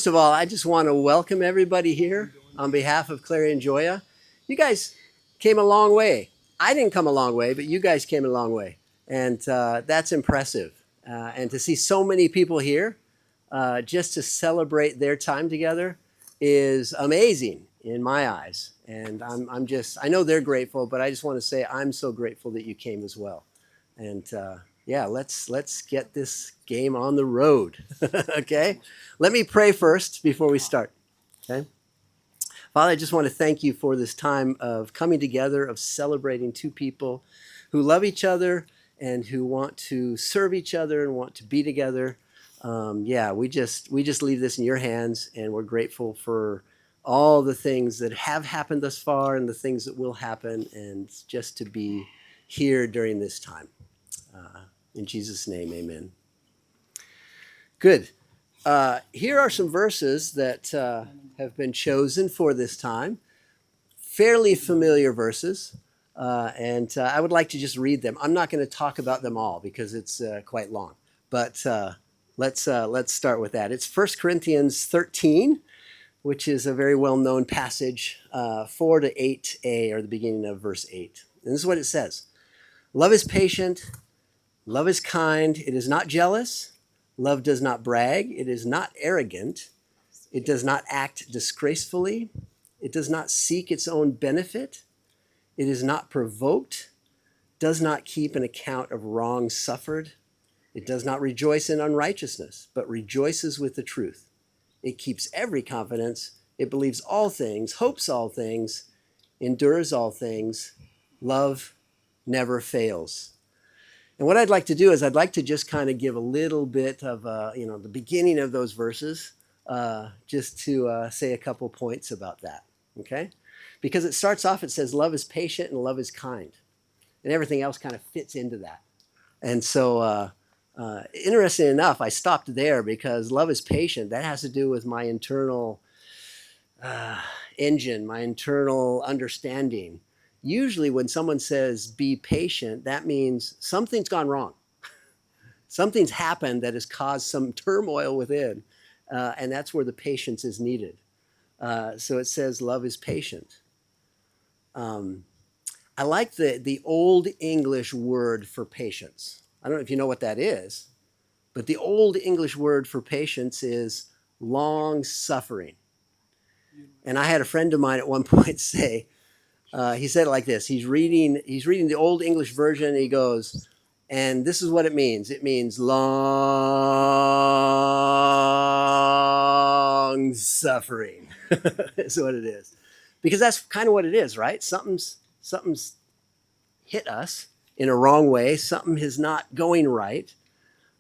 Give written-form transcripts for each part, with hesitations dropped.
First of all, I just want to welcome everybody here on behalf of Clairy and Joya. You guys came a long way. I didn't come a long way, but you guys came a long way. And that's impressive. And to see so many people here just to celebrate their time together is amazing in my eyes. And I know they're grateful, but I just want to say I'm so grateful that you came as well. And yeah, let's get this game on the road. Okay? Let me pray first before we start. Okay? Father, I just want to thank you for this time of coming together, of celebrating two people who love each other and who want to serve each other and want to be together. Yeah, we just leave this in your hands, and we're grateful for all the things that have happened thus far and the things that will happen, and just to be here during this time. In Jesus' name, amen. Good. Here are some verses that have been chosen for this time. Fairly familiar verses, and I would like to just read them. I'm not going to talk about them all because it's quite long, but let's start with that. It's 1 Corinthians 13, which is a very well-known passage, 4 to 8a, or the beginning of verse 8. And this is what it says. Love is patient. Love is kind. It is not jealous. Love does not brag. It is not arrogant. It does not act disgracefully. It does not seek its own benefit. It is not provoked. Does not keep an account of wrong suffered. It does not rejoice in unrighteousness, but rejoices with the truth. It keeps every confidence. It believes all things, hopes all things, endures all things. Love never fails. And what I'd like to do is I'd like to just kind of give a little bit of, the beginning of those verses, just to say a couple points about that, okay? Because it starts off, it says, love is patient and love is kind. And everything else kind of fits into that. And so, interesting enough, I stopped there because love is patient. That has to do with my internal engine, my internal understanding. Usually when someone says be patient, that means something's gone wrong. Something's happened that has caused some turmoil within, and that's where the patience is needed. So it says love is patient. I like the Old English word for patience. I don't know if you know what that is, but the Old English word for patience is long suffering. And I had a friend of mine at one point say, he said it like this. He's reading the Old English version, and he goes, and this is what it means. It means long suffering. That's what it is. Because that's kind of what it is, right? Something's hit us in a wrong way. Something is not going right.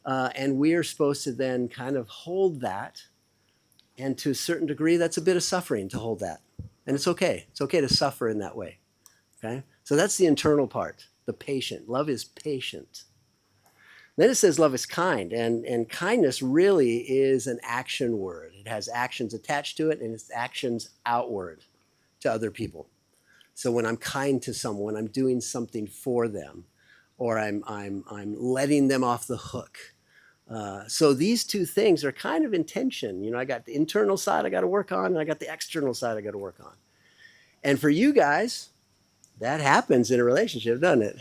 And we are supposed to then kind of hold that. And to a certain degree, that's a bit of suffering to hold that. And it's okay. It's okay to suffer in that way. Okay? So that's the internal part, the patient. Love is patient. Then it says love is kind. And kindness really is an action word. It has actions attached to it, and it's actions outward to other people. So when I'm kind to someone, I'm doing something for them, or I'm letting them off the hook. So these two things are kind of in tension. You know, I got the internal side I got to work on, and I got the external side I got to work on. And for you guys, that happens in a relationship, doesn't it?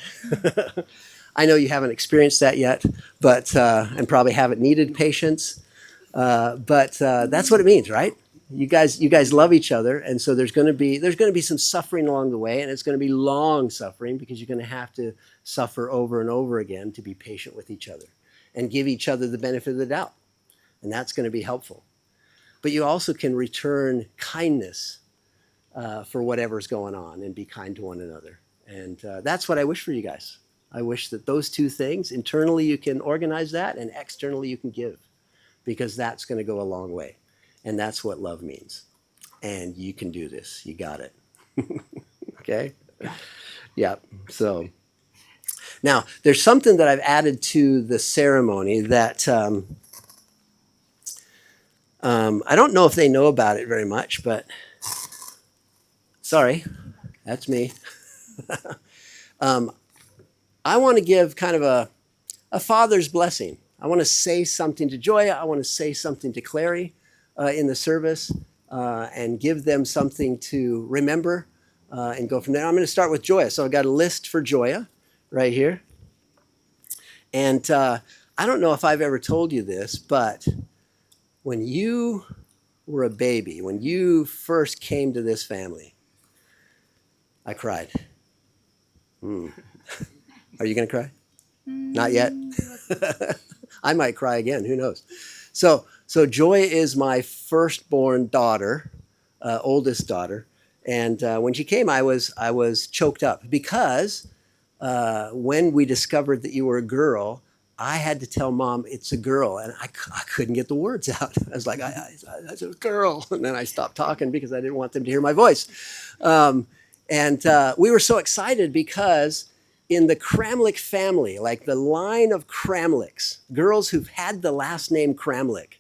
I know you haven't experienced that yet, but and probably haven't needed patience. But that's what it means, right? You guys love each other, and so there's going to be some suffering along the way, and it's going to be long suffering because you're going to have to suffer over and over again to be patient with each other and give each other the benefit of the doubt. And that's going to be helpful. But you also can return kindness for whatever's going on and be kind to one another. And that's what I wish for you guys. I wish that those two things, internally you can organize that, and externally you can give, because that's going to go a long way. And that's what love means. And you can do this. You got it. Okay? Yeah. So now there's something that I've added to the ceremony that I don't know if they know about it very much, but sorry, that's me. I want to give kind of a father's blessing. I want to say something to Joya. I want to say something to Clary. in the service and give them something to remember and go from there. I'm going to start with Joya. So I've got a list for Joya right here. And I don't know if I've ever told you this, but when you were a baby, when you first came to this family, I cried. Are you going to cry? Not yet? I might cry again. Who knows? So Joy is my firstborn daughter, oldest daughter. And when she came, I was choked up because when we discovered that you were a girl, I had to tell Mom it's a girl, and I couldn't get the words out. I was like, "That's a girl," and then I stopped talking because I didn't want them to hear my voice. And we were so excited because in the Kramlich family, like the line of Kramlichs, girls who've had the last name Kramlich,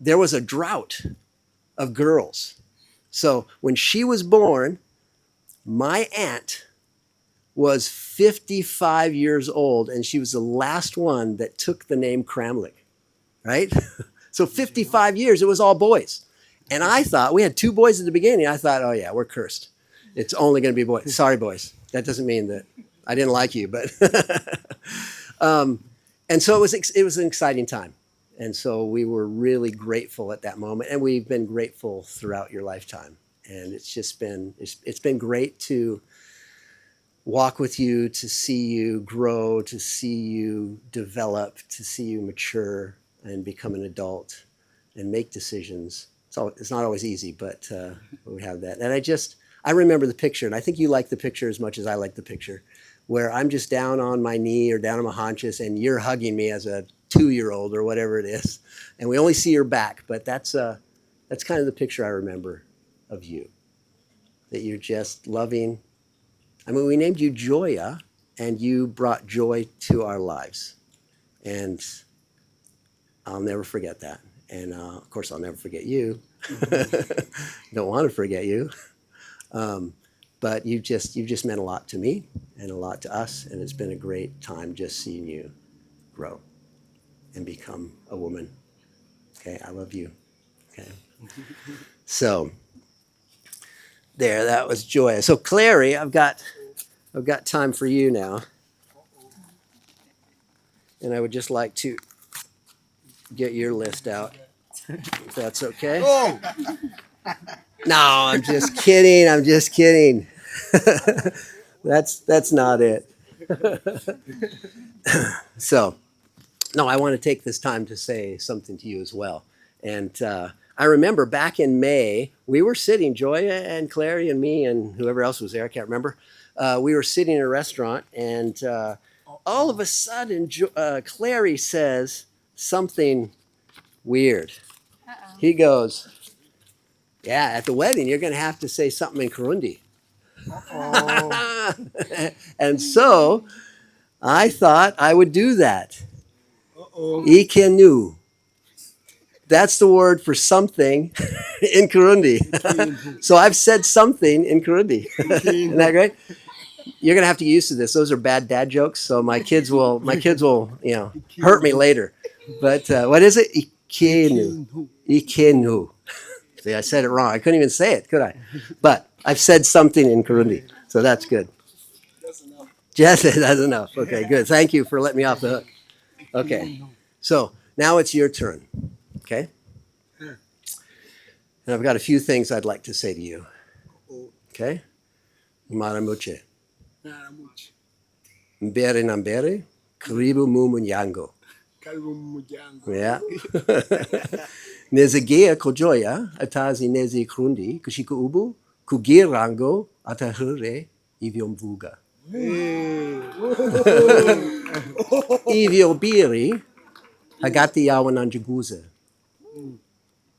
there was a drought of girls. So when she was born, my aunt was 55 years old, and she was the last one that took the name Kramlich, right? So 55 years, it was all boys. And I thought, we had 2 boys at the beginning. I thought, oh yeah, we're cursed. It's only going to be boys. Sorry, boys. That doesn't mean that I didn't like you, but and so it was an exciting time. And so we were really grateful at that moment, and we've been grateful throughout your lifetime. And it's been great to walk with you, to see you grow, to see you develop, to see you mature and become an adult and make decisions. It's not always easy, but we have that. And I remember the picture, and I think you like the picture as much as I like the picture, where I'm just down on my knee or down on my haunches, and you're hugging me as a 2-year-old or whatever it is, and we only see your back. But that's kind of the picture I remember of you, that you're just loving. I mean, we named you Joya, and you brought joy to our lives, and I'll never forget that. And of course, I'll never forget you. Don't want to forget you. But you've just meant a lot to me and a lot to us, and it's been a great time just seeing you grow and become a woman. Okay, I love you. Okay, so there, that was Joya. So Clary, I've got time for you now, and I would just like to get your list out, if that's okay. Oh. No, I'm just kidding. I'm just kidding. That's not it. So, no, I want to take this time to say something to you as well. And I remember back in May, we were sitting, Joya and Clary and me and whoever else was there, I can't remember. We were sitting in a restaurant, and all of a sudden, Clary says something weird. Uh-oh. He goes, "Yeah, at the wedding, you're going to have to say something in Kirundi." And so I thought I would do that. Ikenu. That's the word for something in Kirundi. So I've said something in Kirundi. Isn't that great? You're going to have to get used to this. Those are bad dad jokes, so my kids will hurt me later. But what is it? Ikenu. Ikenu. See, I said it wrong. I couldn't even say it, could I? But I've said something in Kirundi, so that's good. That's enough. Yes, that's enough. Okay, good. Thank you for letting me off the hook. Okay, so now it's your turn. Okay? And I've got a few things I'd like to say to you. Okay? Maramuche. Mbere nambere, karibu mumunyango. Yeah. Nezegea kojoya atazi nezi krundi kushika ubu kugirango atahure ivyomvuga. Ivyo biri hagati yawananjaguza.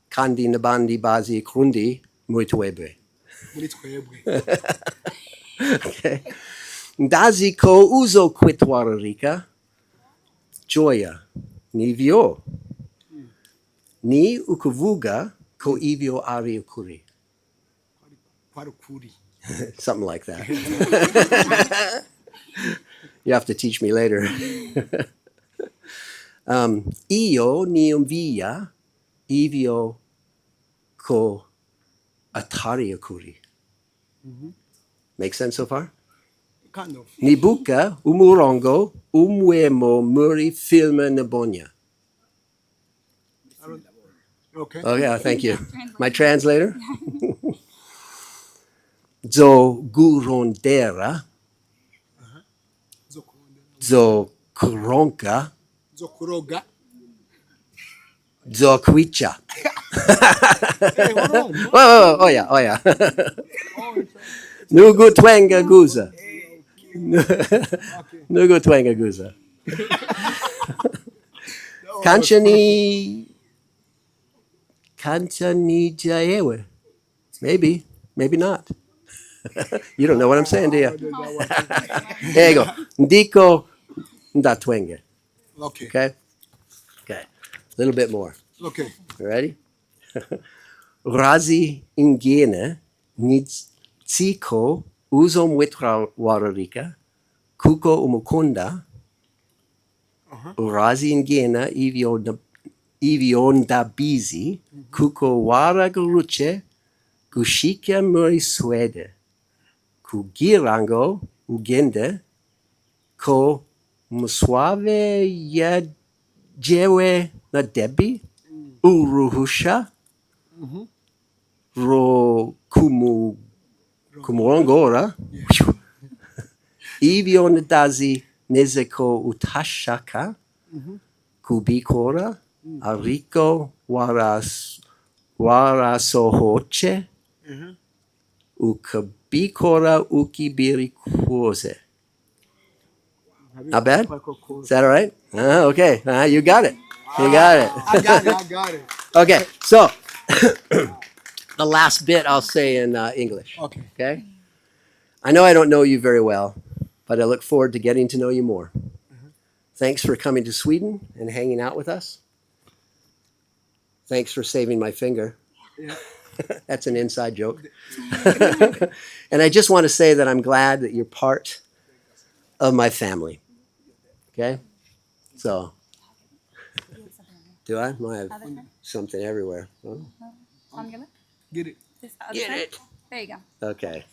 Kandi nabandi bazi krundi muitwebe. Okay. Ndazi ko uzo kwitwararika Joya nivyo. Ni ukuvuga ko ivyo ari ukuri. Something like that. You have to teach me later. Io ni umvia Ivio ko atariakuri. Make sense so far? Kind of. Nibuka umurongo umwemo muri filma nabonya. Okay. Okay, thank you. My translator? Zo gurondera, zo kuronka, Zokuroga. zo kwicha. Hey, hold on. Oh, oh yeah. Nugu twenga guza. Nugu twenga guza. Kanchani jaewe. Maybe not. You don't know what I'm saying, do you? There you go. Ndiko ndatwenge. Okay. Okay? Okay. A little bit more. Okay. You ready? Razi ingene nitsiko uzom witra wararika kuko umukunda Razi ingena ivionda bizi kuko wara guruche kushika muri swede kugirango ugende ko muswave ya jewe na debi uruhusha ro kumurongora ivyo dazi nezeko utashaka kubikora ariko warasohoche ukabikora ukibiri kuose. Not bad? Is that all right? Okay. You got it. You got it. I got it. Okay, so the last bit I'll say in English. Okay. Okay? I know I don't know you very well, but I look forward to getting to know you more. Thanks for coming to Sweden and hanging out with us. Thanks for saving my finger. Yeah. That's an inside joke. And I just want to say that I'm glad that you're part of my family. Okay? So, do I? I have something everywhere. Oh, Get it. get it. There you go. Okay.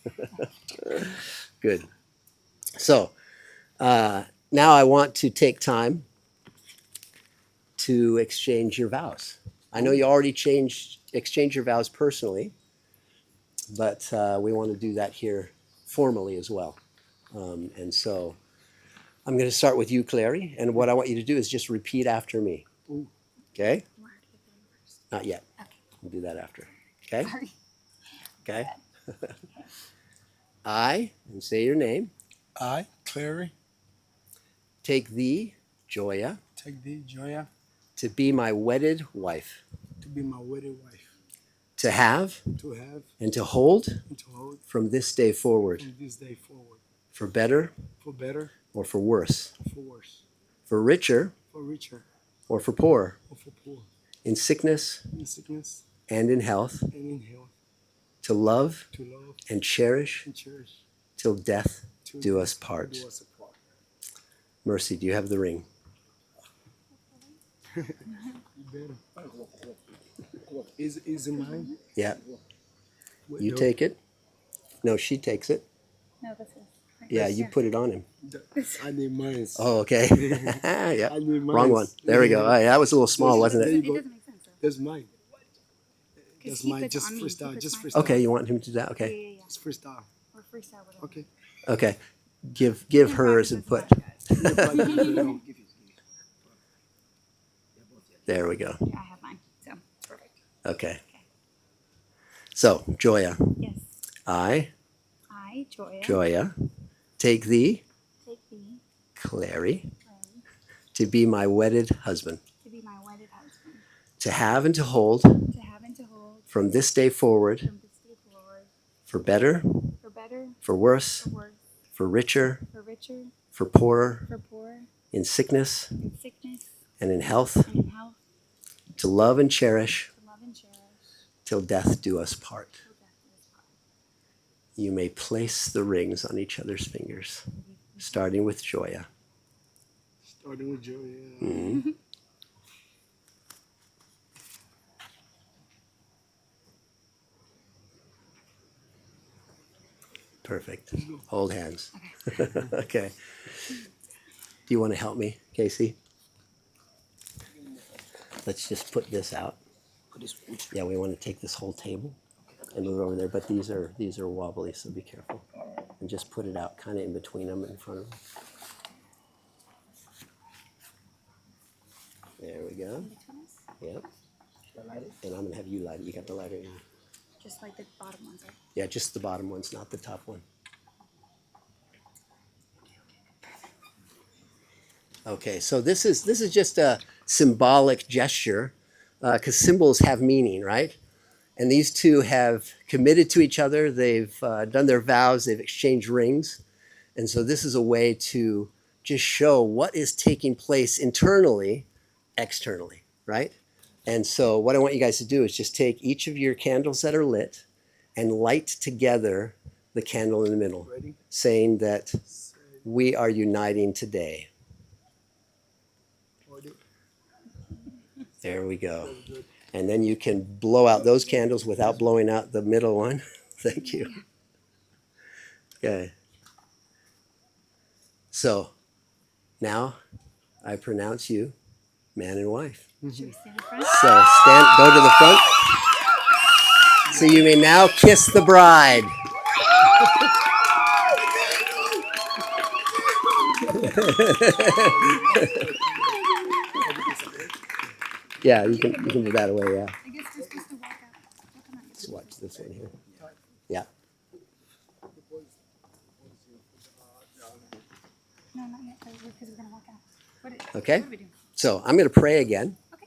Good. So, now I want to take time to exchange your vows. I know you already exchanged your vows personally, but we want to do that here formally as well. And so I'm going to start with you, Clary, and what I want you to do is just repeat after me. Okay? Not yet. Okay. We'll do that after. Okay? Sorry. Okay? I, and say your name, I, Clary, take thee, Joya, take thee, Joya, to be my wedded wife, to be my wedded wife, to have to have and to hold and to hold from this day forward, from this day forward, for better for better or for worse, or for worse, for richer for richer or for poor, or for poor, in sickness in sickness and in health, and in health, to love to love and cherish and cherish, till death to do us part. do us apart. Mercy, do you have the ring? You better. Is it mine? Yeah. What, You no, take it. No, she takes it. No, this is. Yeah, you put it on him. I need mine. Oh, okay. Yeah. I need mine. Wrong one. There we go. Oh, yeah, that was a little small, wasn't There it? you go. It doesn't make sense. Though. That's mine. 'Cause That's he mine. puts Just on me, freestyle. he puts Just mine. freestyle. Okay, you want him to do that? Yeah, Okay. yeah, yeah. Just freestyle. Or freestyle, whatever. Okay. Okay. Give hers and put. There we go. Yeah, I have mine. So perfect. Okay. So, Joya, Yes. I, I, Joya, Joya, take thee, take thee, Clary, Clary, to be my wedded husband, to be my wedded husband, to have and to hold to have and to hold from this day forward, from this day forward, for better, for better, for worse, for worse, for richer, for richer, for poorer, for poor, in sickness in sickness and in health, and in health, to love and cherish to love and cherish, till death do us part. till death do us part. You may place the rings on each other's fingers, starting with Joya. Starting with Joya. Mhm. Perfect. Hold hands. Okay. Do you want to help me, Casey? Let's just put this out. Yeah, we want to take this whole table and move it over there, but these are wobbly, so be careful. And just put it out kind of in between them, in front of them. There we go. Between us? Yep. And I'm going to have you light it. You got the lighter in. Just like the bottom ones, right? Yeah, just the bottom ones, not the top one. Okay, so this is just a symbolic gesture, because symbols have meaning, right? And these two have committed to each other. They've done their vows. They've exchanged rings, and so this is a way to just show what is taking place internally, externally, right? And so what I want you guys to do is just take each of your candles that are lit and light together the candle in the middle, Ready? saying that we are uniting today. Hold it. There we go. Very good. And then you can blow out those candles without blowing out the middle one. Thank you. Okay. So now I pronounce you man and wife. Should we stand in front? So go to the front. So you may now kiss the bride. Yeah, you can move that away, yeah. I guess we're supposed to walk out. We'll come out. Let's watch this one here. Yeah. No, not yet, because we're going to walk out. Okay. What are we doing? So I'm going to pray again Okay.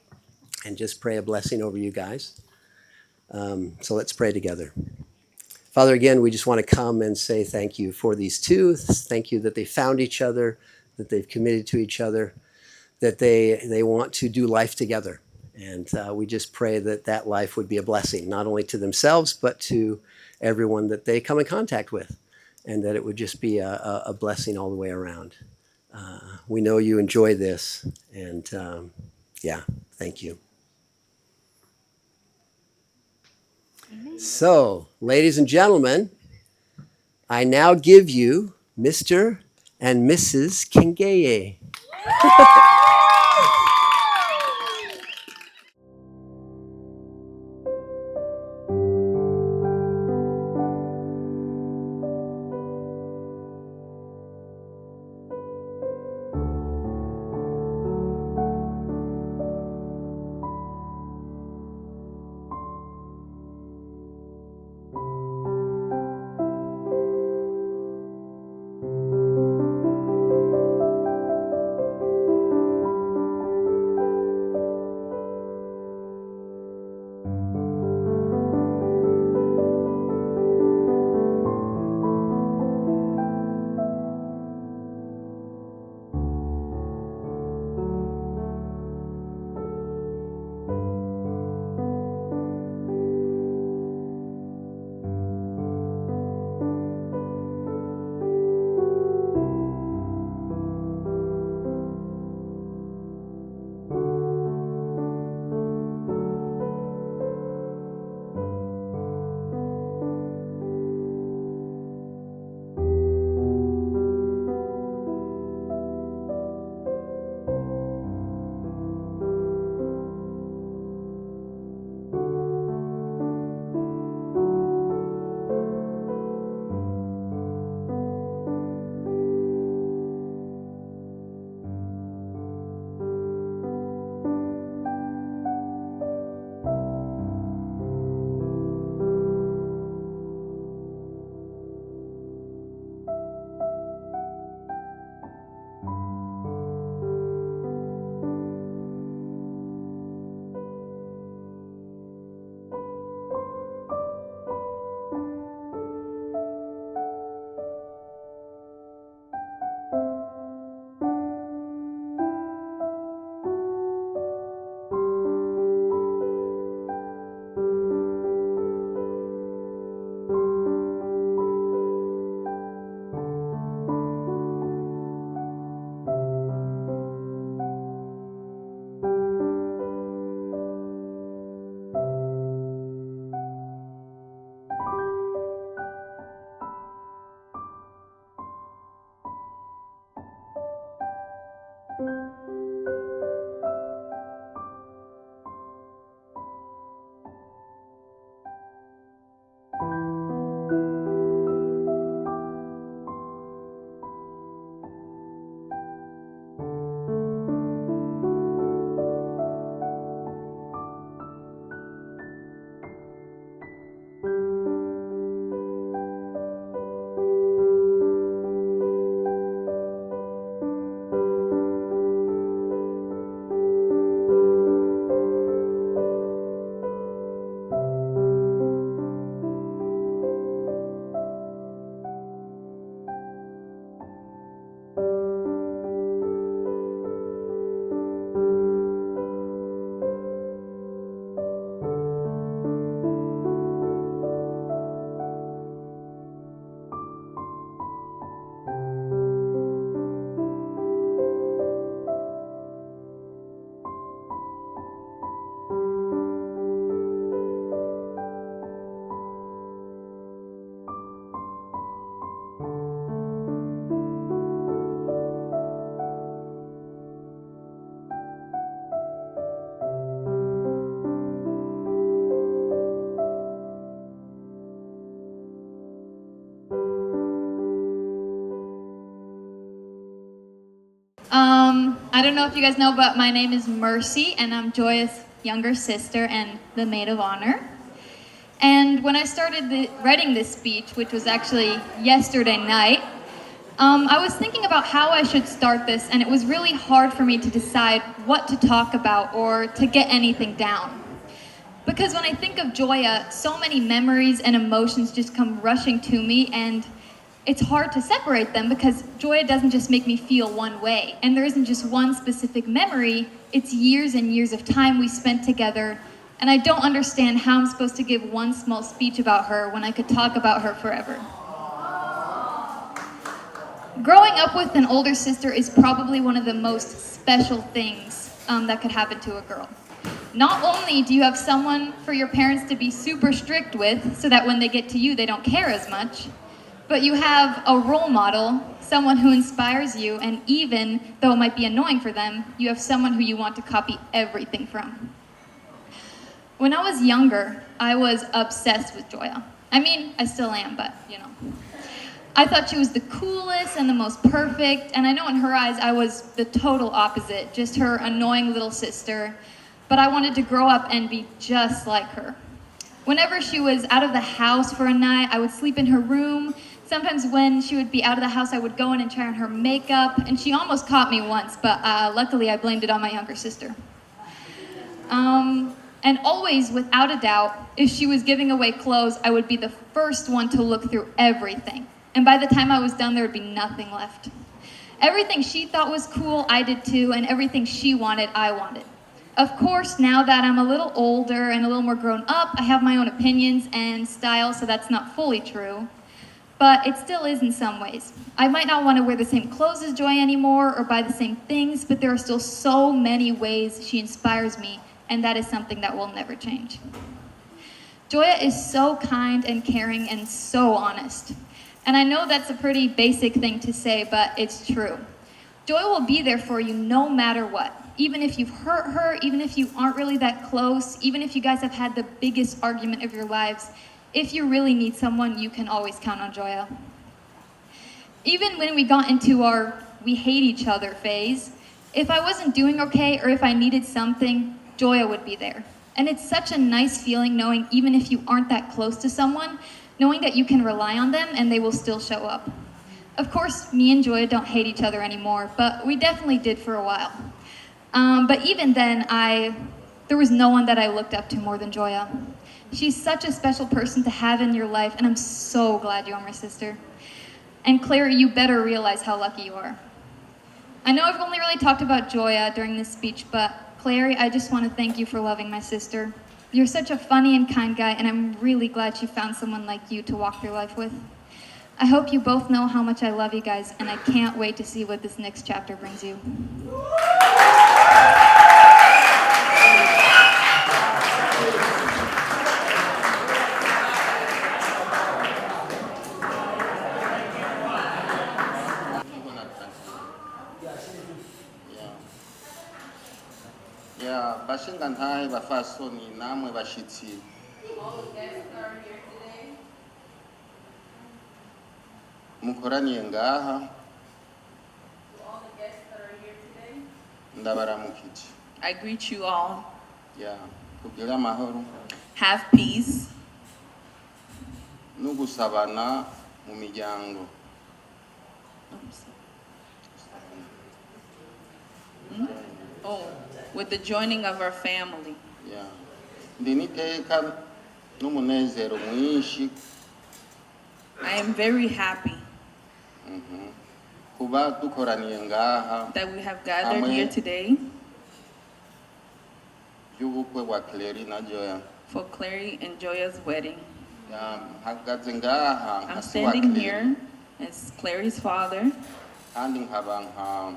and just pray a blessing over you guys. So let's pray together. Father, again, we just want to come and say thank you for these two. Thank you that they found each other, that they've committed to each other, that they want to do life together. And we just pray that that life would be a blessing, not only to themselves, but to everyone that they come in contact with, and that it would just be a blessing all the way around. We know you enjoy this, and yeah, thank you. Amen. So, ladies and gentlemen, I now give you Mr. and Mrs. Kingeye. I don't know if you guys know, but my name is Mercy, and I'm Joya's younger sister and the maid of honor. And when I started writing this speech, which was actually yesterday night, I was thinking about how I should start this, and it was really hard for me to decide what to talk about or to get anything down. Because when I think of Joya, so many memories and emotions just come rushing to me, and it's hard to separate them because Joya doesn't just make me feel one way. And there isn't just one specific memory, it's years and years of time we spent together. And I don't understand how I'm supposed to give one small speech about her when I could talk about her forever. Growing up with an older sister is probably one of the most special things that could happen to a girl. Not only do you have someone for your parents to be super strict with so that when they get to you, they don't care as much, but you have a role model, someone who inspires you, and even though it might be annoying for them, you have someone who you want to copy everything from. When I was younger, I was obsessed with Joya. I mean, I still am, but you know. I thought she was the coolest and the most perfect, and I know in her eyes I was the total opposite, just her annoying little sister, but I wanted to grow up and be just like her. Whenever she was out of the house for a night, I would sleep in her room. Sometimes when she would be out of the house, I would go in and try on her makeup, and she almost caught me once, but luckily I blamed it on my younger sister. And always, without a doubt, if she was giving away clothes, I would be the first one to look through everything. And by the time I was done, there would be nothing left. Everything she thought was cool, I did too, and everything she wanted, I wanted. Of course, now that I'm a little older and a little more grown up, I have my own opinions and style, so that's not fully true. But it still is in some ways. I might not want to wear the same clothes as Joy anymore or buy the same things, but there are still so many ways she inspires me, and that is something that will never change. Joya is so kind and caring and so honest. And I know that's a pretty basic thing to say, but it's true. Joy will be there for you no matter what. Even if you've hurt her, even if you aren't really that close, even if you guys have had the biggest argument of your lives, if you really need someone, you can always count on Joya. Even when we got into our we hate each other phase, if I wasn't doing okay or if I needed something, Joya would be there. And it's such a nice feeling knowing even if you aren't that close to someone, knowing that you can rely on them and they will still show up. Of course, me and Joya don't hate each other anymore, but we definitely did for a while. But even then, there was no one that I looked up to more than Joya. She's such a special person to have in your life, and I'm so glad you are my sister. And Clary, you better realize how lucky you are. I know I've only really talked about Joya during this speech, but Clary, I just want to thank you for loving my sister. You're such a funny and kind guy, and I'm really glad you found someone like you to walk through life with. I hope you both know how much I love you guys, and I can't wait to see what this next chapter brings you. ya bashinga ntahe bafasoni namwe bashitsi mukoraniye ngaha ndabaramukije I greet you all. ya kugira amahoro Have peace no gusabana mu miryango with the joining of our family. ya ndi niteka n'umunezero mwinshi I am very happy kuba dukoraniye ngaha that we have gathered Amen. here today y'ubukwe bwa Clairy na Joya for Clary and Joya's wedding. ya mpagaze ngaha I'm nka se wa standing Clairy here as Clary's father kandi nkaba nka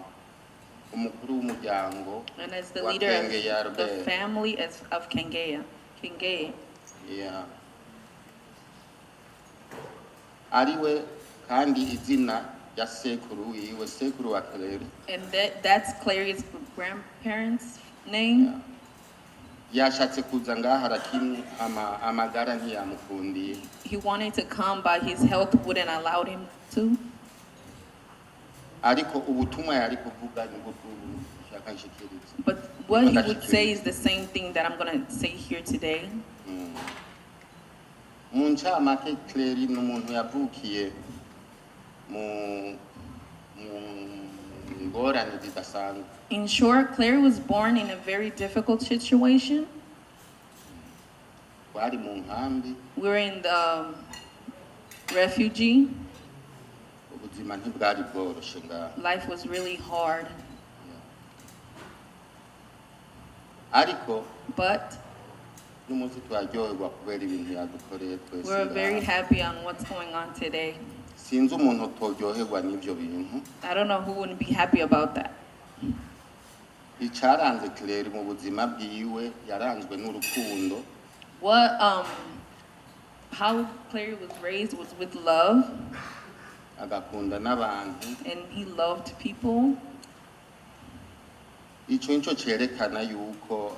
umukuru w'umuryango and as the wa leader Kengeya of the Robert. family of Kengeya. Yeah. Ariwe kandi izina ya sekuru wiwe sekuru wa Clairy And that's Clary's grandparents' name. yashatse kuza ngaha lakini amagara ntiyamukundiye He wanted to come, but his health wouldn't allow him to. ariko ubutumwa yari kuvuga nibwo dushaka nshikiriza But what he would say is the same thing that I'm going to say here today. mu ncamake Clairy ni umuntu yavukiye mu ngorane zidasanzwe In short, Clary was born in a very difficult situation. twari mu nkambi We were in the refugee. ubuzima ntibwari bworoshe ngaha Life was really hard. ariko But n'umunsi twaryoherwa kubera ibintu yadukoreye twese we're very ngaha. happy on what's going on today. sinzi umuntu utoryoherwa n'ibyo bintu I don't know who wouldn't be happy about that. icaranze Clairy mu buzima bwiwe yaranzwe n'urukundo How Clary was raised was with love, agakunda n'abantu and he loved people. ico nico cerekana yuko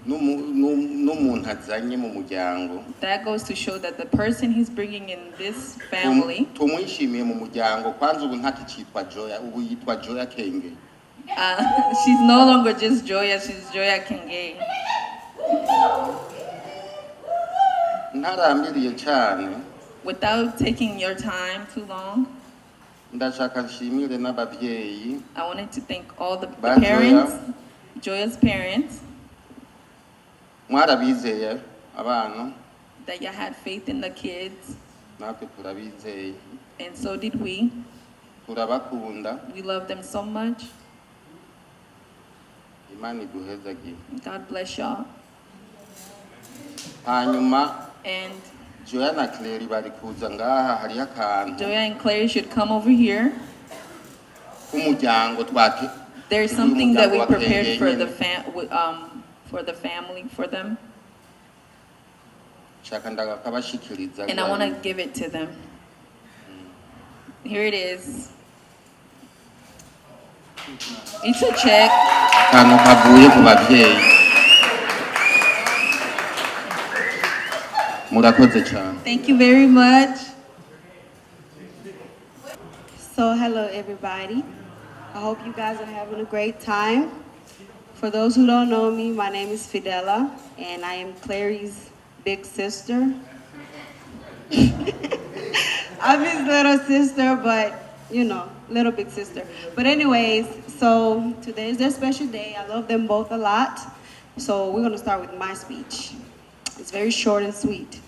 n'umuntu azanye mu muryango That goes to show that the person he's bringing in this family, tumwishimiye mu muryango kwanza ubu ntakicitwa Joya ubu yitwa Joya Kenge she's no longer just Joya, she's Joya Kenge. ntarambiriye cyane Without taking your time too long, ndashaka nshimire n'ababyeyi I wanted to thank all the Bye, parents, Joya's parents, mwarabizeye abana that you had faith in the kids, natwe turabizeye and so did we. turabakunda We love them so much. imana iduhezagiye God bless y'all. hanyuma And Joya na Clairy bari kuza ngaha hariho akantu Joya and Clary should come over here. k'umuryango twake There's something that we prepared for the family, for them, shaka ndakabashikiriza and I want to give it to them. Here it is. It's a check. akantu kavuye ku babyeyi murakoze cyane Thank you very much. So hello everybody. I hope you guys are having a great time. For those who don't know me, my name is Fidela and I am Clary's big sister. I'm his little sister, but you know, little big sister. But anyways, so today is their special day. I love them both a lot. So we're gonna start with my speech. It's very short and sweet.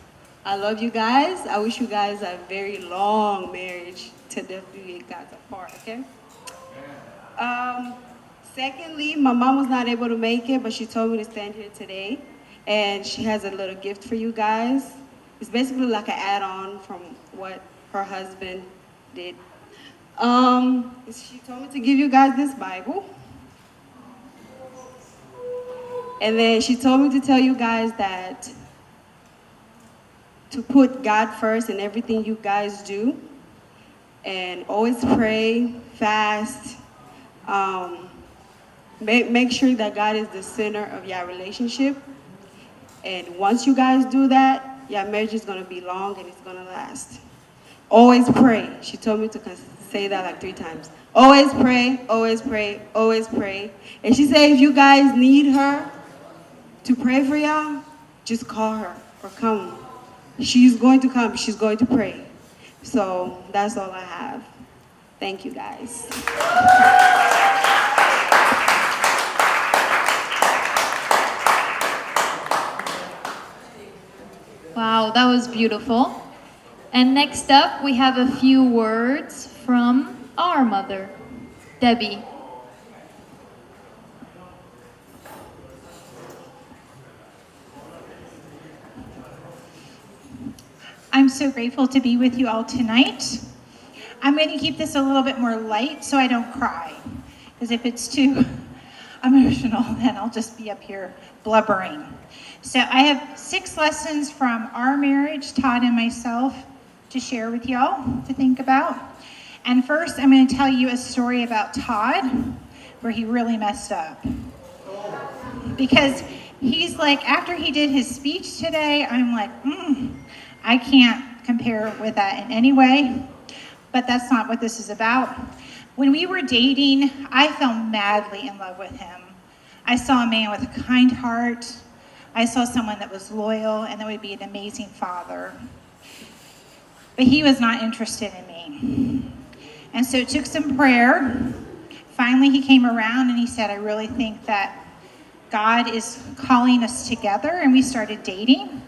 I love you guys. I wish you guys a very long marriage to death do you guys apart, okay? Secondly, my mom was not able to make it, but she told me to stand here today. And she has a little gift for you guys. It's basically like an add-on from what her husband did. She told me to give you guys this Bible. And then she told me to tell you guys that to put God first in everything you guys do, and always pray, fast, Make sure that God is the center of your relationship. And once you guys do that, your marriage is going to be long and it's going to last. Always pray. She told me to say that like 3 times. Always pray, always pray, always pray. And she said if you guys need her to pray for y'all, just call her or come. She's going to come. She's going to pray. So that's all I have. Thank you, guys. Wow, that was beautiful. And next up, we have a few words from our mother, Debbie. I'm so grateful to be with you all tonight. I'm going to keep this a little bit more light so I don't cry. Because if it's too emotional, then I'll just be up here blubbering. So I have 6 lessons from our marriage, Todd and myself, to share with y'all to think about. And first, I'm going to tell you a story about Todd where he really messed up. Because he's like, after he did his speech today, I'm like, I can't compare with that in any way. But that's not what this is about. When we were dating, I fell madly in love with him. I saw a man with a kind heart. I saw someone that was loyal and that would be an amazing father. But he was not interested in me. And so it took some prayer. Finally, he came around and he said, I really think that God is calling us together, and we started dating.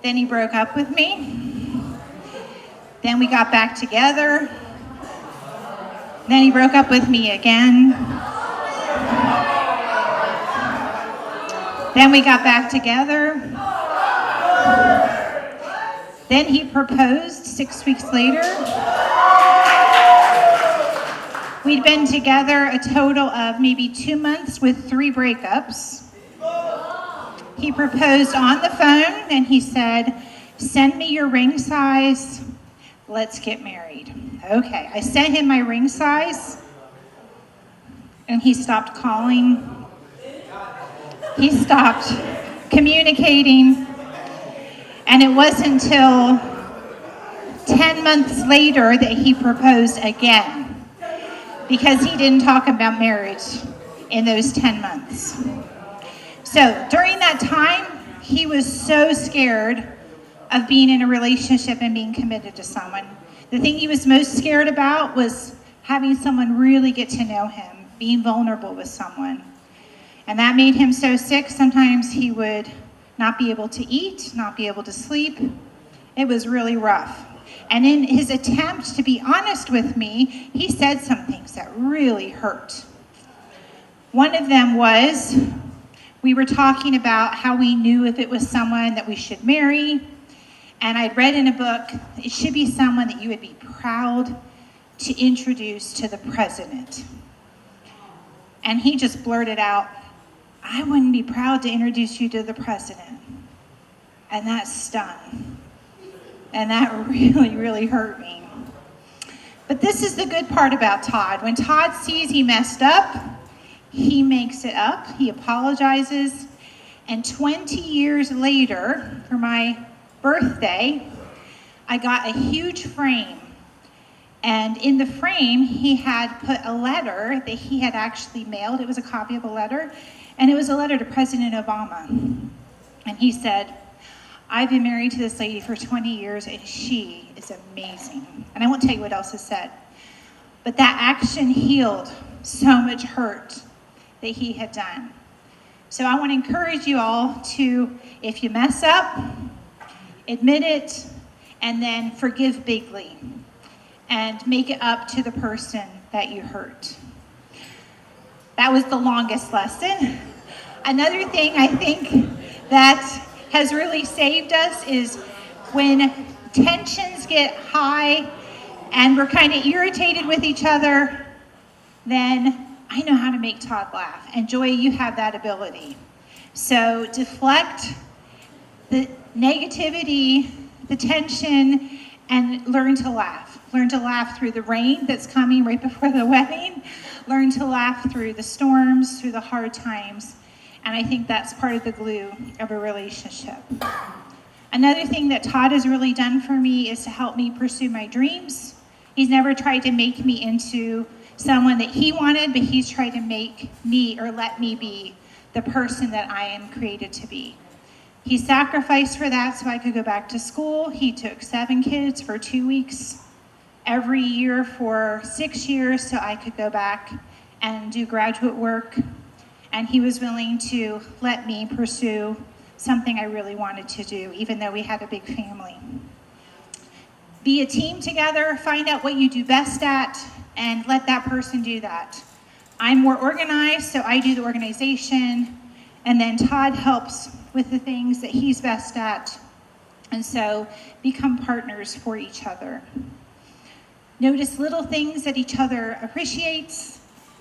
Then he broke up with me. Then we got back together. Then he broke up with me again. Then we got back together. Then he proposed 6 weeks later. We'd been together a total of maybe 2 months with 3 breakups. He proposed on the phone and he said, send me your ring size. Let's get married. Okay, I sent him my ring size and he stopped calling. He stopped communicating. And it wasn't until 10 months later that he proposed again, because he didn't talk about marriage in those 10 months. So during that time, he was so scared of being in a relationship and being committed to someone. The thing he was most scared about was having someone really get to know him, being vulnerable with someone. And that made him so sick, sometimes he would not be able to eat, not be able to sleep. It was really rough. And in his attempt to be honest with me, he said some things that really hurt. One of them was, we were talking about how we knew if it was someone that we should marry. And I'd read in a book, it should be someone that you would be proud to introduce to the president. And he just blurted out, I wouldn't be proud to introduce you to the president. And that stung. And that really, really hurt me. But this is the good part about Todd. When Todd sees he messed up, he makes it up, he apologizes. And 20 years later, for my birthday, I got a huge frame. And in the frame, he had put a letter that he had actually mailed. It was a copy of a letter. And it was a letter to President Obama. And he said, I've been married to this lady for 20 years and she is amazing. And I won't tell you what else is said. But that action healed so much hurt that he had done. So I want to encourage you all to, if you mess up, admit it, and then forgive bigly. And make it up to the person that you hurt. That was the longest lesson. Another thing I think that has really saved us is when tensions get high and we're kind of irritated with each other, then I know how to make Todd laugh. And Joya, you have that ability. So deflect the negativity, the tension, and learn to laugh. Learn to laugh through the rain that's coming right before the wedding. Learn to laugh through the storms, through the hard times. And I think that's part of the glue of a relationship. Another thing that Todd has really done for me is to help me pursue my dreams. He's never tried to make me into someone that he wanted, but he's tried to make me or let me be the person that I am created to be. He sacrificed for that so I could go back to school. He took 7 kids for 2 weeks every year for 6 years so I could go back and do graduate work. And he was willing to let me pursue something I really wanted to do, even though we had a big family. Be a team together, find out what you do best at, and let that person do that. I'm more organized, so I do the organization, and then Todd helps with the things that he's best at, and so become partners for each other. Notice little things that each other appreciates.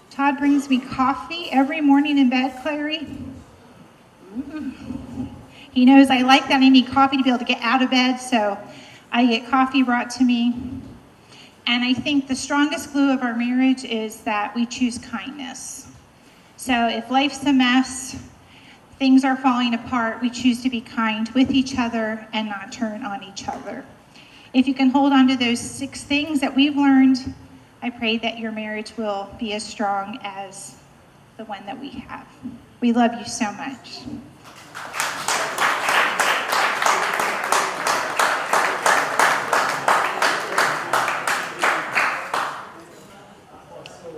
Todd brings me coffee every morning in bed, Clary. He knows I like that. I need coffee to be able to get out of bed, so I get coffee brought to me. And I think the strongest glue of our marriage is that we choose kindness. So if life's a mess, things are falling apart, we choose to be kind with each other and not turn on each other. If you can hold on to those 6 things that we've learned, I pray that your marriage will be as strong as the one that we have. We love you so much.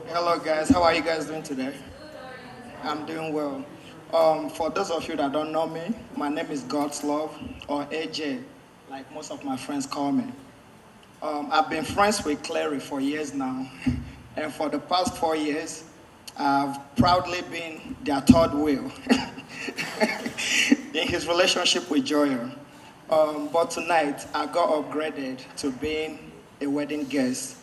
Hello guys, how are you guys doing today? I'm doing well. For those of you that don't know me, my name is God's Love, or AJ, like most of my friends call me. I've been friends with Clary for years now, and for the past 4 years, I've proudly been their third wheel in his relationship with Joya. But tonight, I got upgraded to being a wedding guest.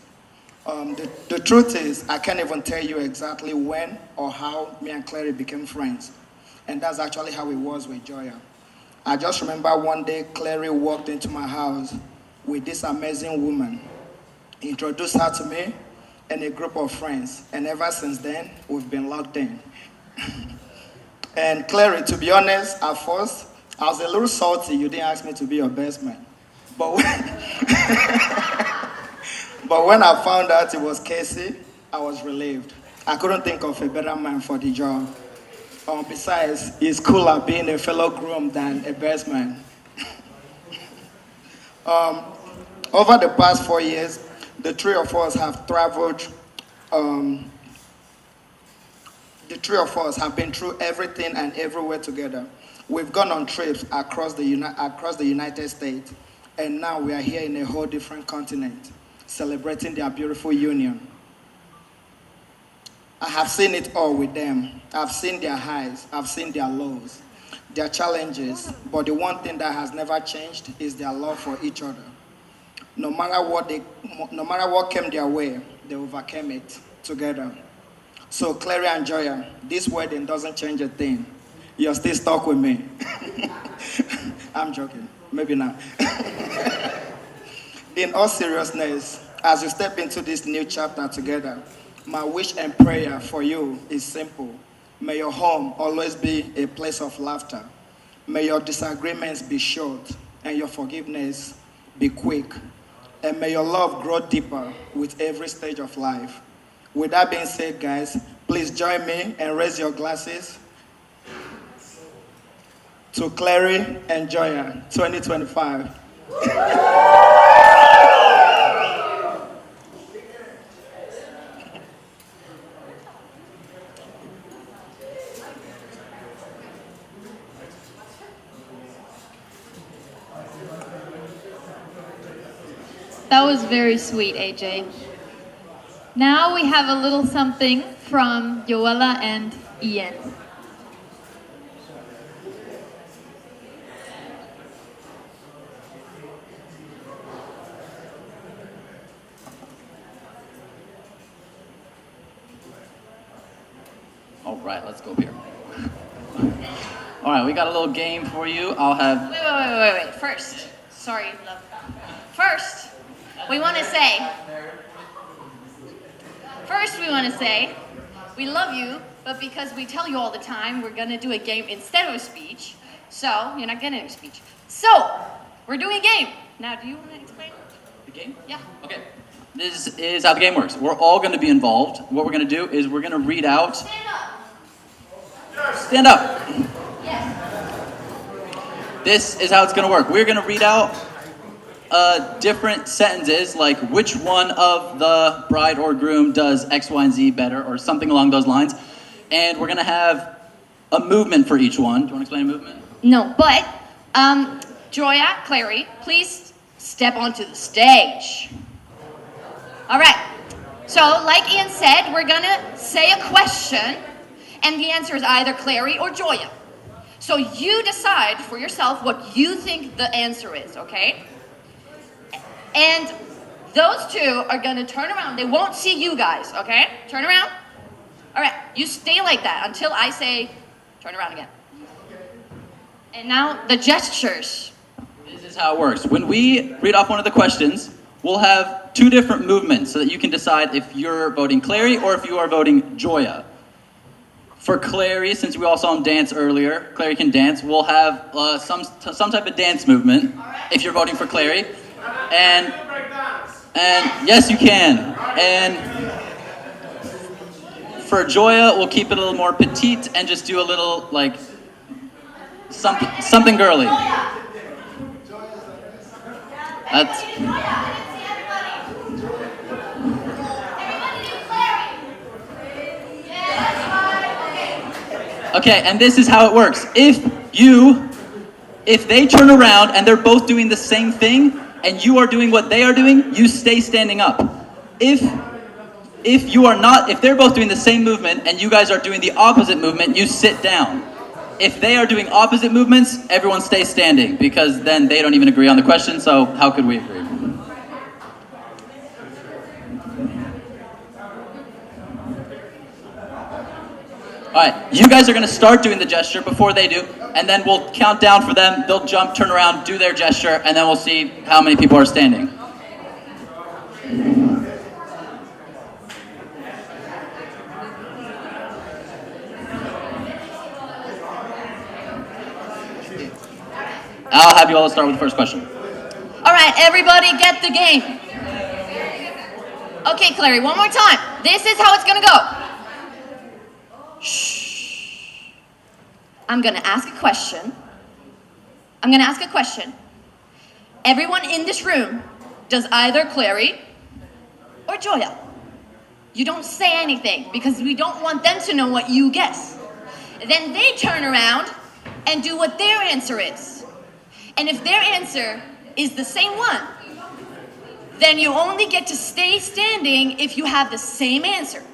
The truth is, I can't even tell you exactly when or how me and Clary became friends. And that's actually how it was with Joya. I just remember one day Clary walked into my house with this amazing woman, introduced her to me and a group of friends. And ever since then, we've been locked in. And Clary, to be honest, at first, I was a little salty you didn't ask me to be your best man. But when I found out it was Casey, I was relieved. I couldn't think of a better man for the job. Besides, it's cooler being a fellow groom than a best man. Over the past 4 years, the three of us have traveled. The three of us have been through everything and everywhere together. We've gone on trips across the United States, and now we are here in a whole different continent, celebrating their beautiful union. I have seen it all with them. I've seen their highs, I've seen their lows, their challenges, but the one thing that has never changed is their love for each other. No matter what came their way, they overcame it together. So Clary and Joya, this wedding doesn't change a thing. You're still stuck with me. I'm joking, maybe not. In all seriousness, as you step into this new chapter together, my wish and prayer for you is simple. May your home always be a place of laughter. May your disagreements be short and your forgiveness be quick. And may your love grow deeper with every stage of life. With that being said, guys, please join me and raise your glasses to Clary and Joya 2025. That was very sweet, AJ. Now we have a little something from Yoella and Ian. All right, let's go here. All right, we got a little game for you. I'll have... Wait. First, sorry, love. First, we want to say, first we want to say, we love you, but because we tell you all the time, we're going to do a game instead of a speech. So, you're not getting a speech. So, we're doing a game. Now, do you want to explain? The game? Yeah. Okay. This is how the game works. We're all going to be involved. What we're going to do is we're going to read out. Stand up. Stand up. Yes. This is how it's going to work. We're going to read out different sentences, like which one of the bride or groom does X, Y, and Z better, or something along those lines. And we're going to have a movement for each one. Do you want to explain a movement? No, but, Joya, Clary, please step onto the stage. All right. So, like Ian said, we're going to say a question, and the answer is either Clary or Joya. So you decide for yourself what you think the answer is, okay? And those two are going to turn around. They won't see you guys, okay? Turn around. All right, you stay like that until I say turn around again. And now the gestures. This is how it works. When we read off one of the questions, we'll have two different movements so that you can decide if you're voting Clary or if you are voting Joya. For Clary, since we all saw him dance earlier, Clary can dance, we'll have some type of dance movement if you're voting for Clary. And yes, you can. And for Joya, we'll keep it a little more petite and just do a little, like, something girly. That's... Okay, and this is how it works. If they turn around and they're both doing the same thing, and you are doing what they are doing, you stay standing up. If they're both doing the same movement and you guys are doing the opposite movement, you sit down. If they are doing opposite movements, everyone stays standing, because then they don't even agree on the question, so how could we agree? Alright, you guys are going to start doing the gesture before they do, and then we'll count down for them. They'll jump, turn around, do their gesture, and then we'll see how many people are standing. I'll have you all start with the first question. All right, everybody get the game. Okay, Clary, one more time. This is how it's going to go. Shh. I'm going to ask a question. Everyone in this room does either Clary or Joya. You don't say anything because we don't want them to know what you guess. Then they turn around and do what their answer is. And if their answer is the same one, then you only get to stay standing if you have the same answer.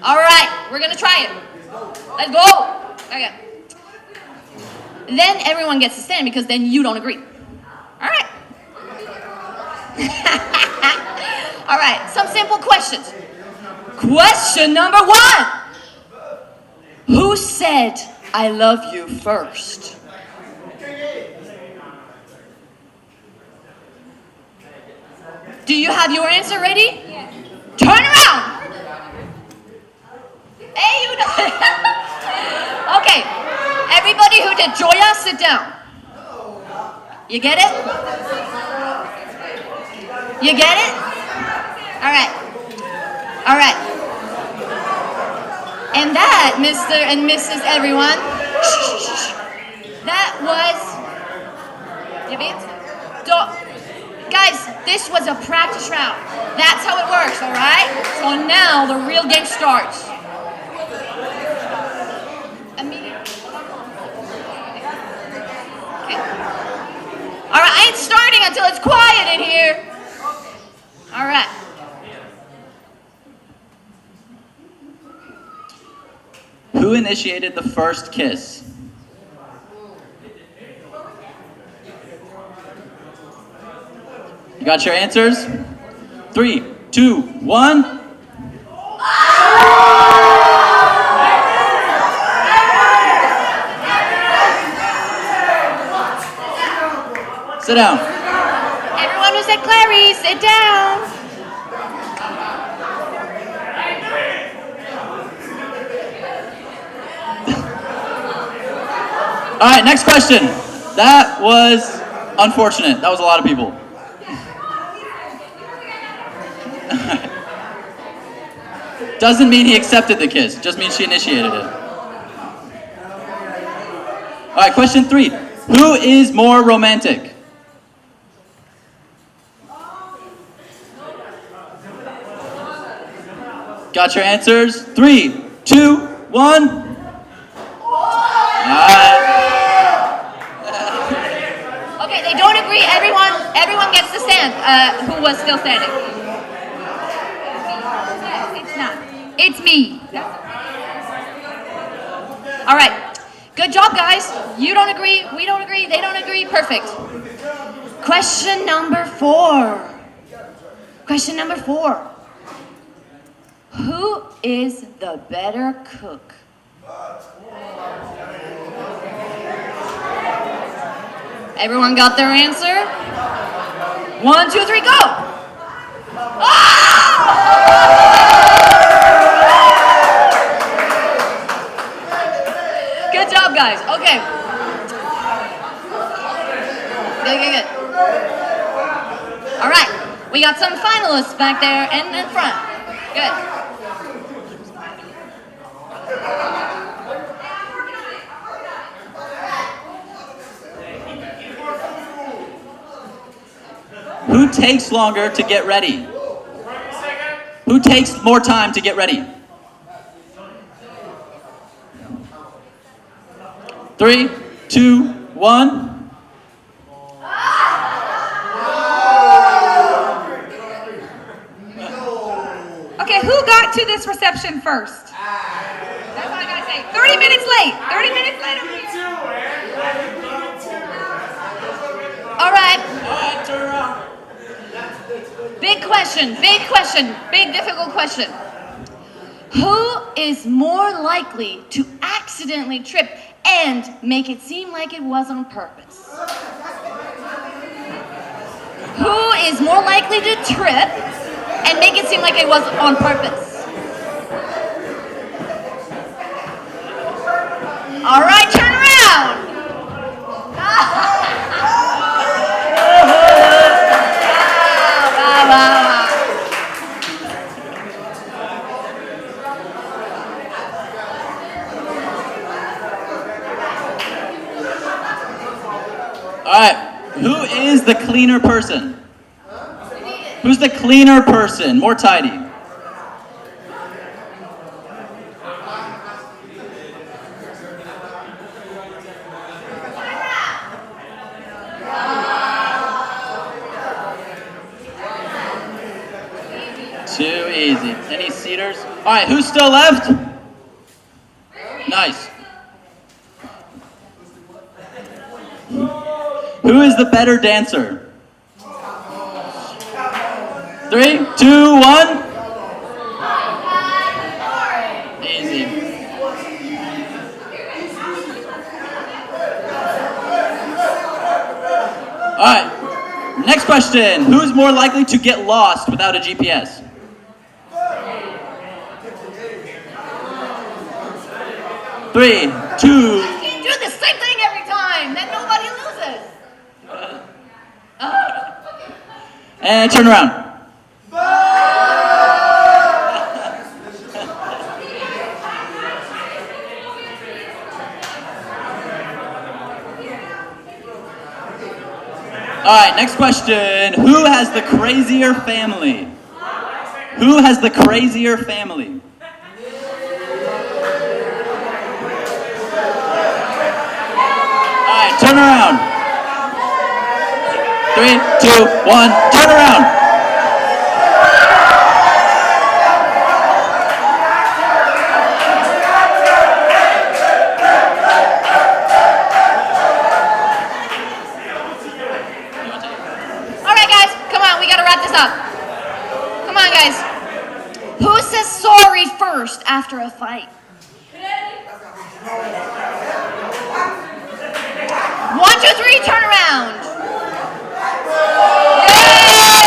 All right, we're going to try it. Let's go. Okay. Then everyone gets to stand because then you don't agree. All right. All right, some simple questions. Question number 1. Who said, I love you first? Do you have your answer ready? Yeah. Turn around. Hey, you know. Okay, everybody who did Joya, sit down. You get it? You get it? All right. All right. And that, Mr. and Mrs. Everyone, that was... Guys, this was a practice round. That's how it works, all right? So now the real game starts. Okay. All right, I ain't starting until it's quiet in here. All right. Who initiated the first kiss? You got your answers? 3, 2, 1. Sit down. Everyone who said right, Clary, sit down. All right, next question. That was unfortunate. That was a lot of people. Doesn't mean he accepted the kiss. Just means she initiated it. All right, question 3. Who is more romantic? Got your answers? 3, 2, 1. Okay, they don't agree. Everyone gets to stand. Who was still standing? It's not. It's me. All right. Good job, guys. You don't agree. We don't agree. They don't agree. Perfect. Question number 4. Question number 4. Who is the better cook? Everyone got their answer? 1, 2, 3, go! Ah! Good job, guys. Okay. Good. All right. We got some finalists back there and in front. Good. Who takes longer to get ready? Who takes more time to get ready? 3, 2, 1. Okay, who got to this reception first? That's what I gotta say. 30 minutes late. 30 minutes late over here. All right. Big question, big difficult question. Who is more likely to accidentally trip and make it seem like it was on purpose? Who is more likely to trip and make it seem like it was on purpose? All right, turn around. All right, who is the cleaner person? Who's the cleaner person? More tidy. Too easy. Any seaters? All right, who's still left? Nice. Who is the better dancer? 3, 2, 1. Easy. All right. Next question. Who's more likely to get lost without a GPS? Three, 2. You can't do the same thing every time. Then nobody loses. And turn around. All right, next question. Who has the crazier family? Who has the crazier family? All right, turn around. 3, 2, 1, turn around. All right, guys, come on. We got to wrap this up. Come on, guys. Who says sorry first after a fight? 1, 2, 3, turn around. Yay!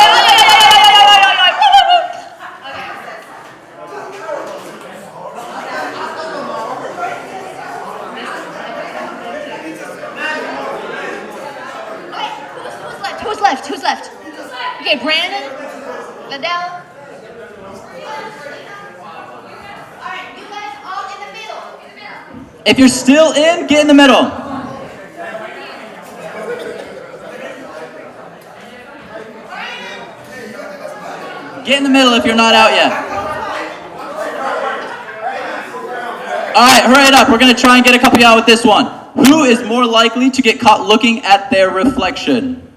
Okay, Brandon, Liddell. If you're still in, get in the middle. Get in the middle if you're not out yet. All right, hurry it up. We're going to try and get a couple of you out with this one. Who is more likely to get caught looking at their reflection?